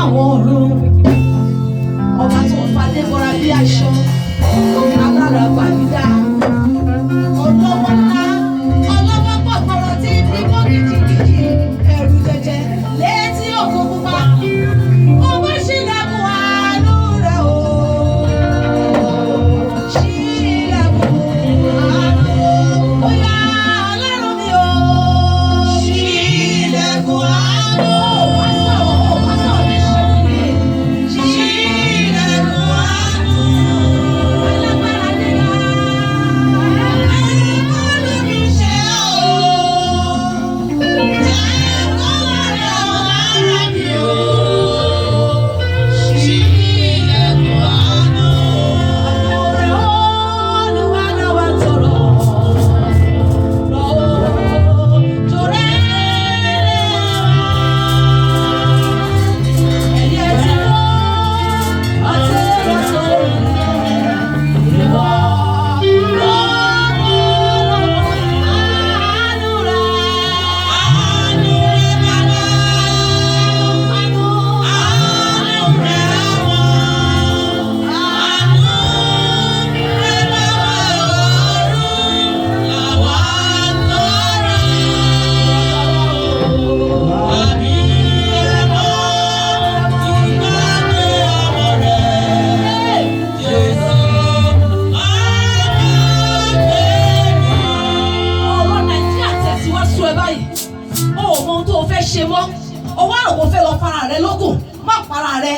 àwọn ọ̀run, ọba tó ń fadé bọ́ra bí aṣọ, alára gbàgídá, ọlọ́wọ́ ńlá, ọlọ́wọ́ pọ̀pọ̀rọ̀ tí ń bí bọ́ kìjìkìjì, ẹ̀rù jẹjẹ létí òkun pupa. Ọba ṣílẹ̀kùn àánú rẹ̀ o, ṣílẹ̀kùn àánú. Bóyá Ọlọ́run mi o, ṣílẹ̀kùn àánú. Wá sọ̀rọ̀ ní ṣókí. Ṣílẹ̀kùn àánú. Alágbára nílá. Àánú mi ṣe o. Jẹ́ kó wà lọ́wọ́ lára mi o. Ṣílẹ̀kùn àánú. Ọ̀rẹ́ Olúwa náà wá tọrọ. Ṣe mọ́, ọwọ́ àrùn kò fẹ́ lọ para rẹ lókun, má para rẹ.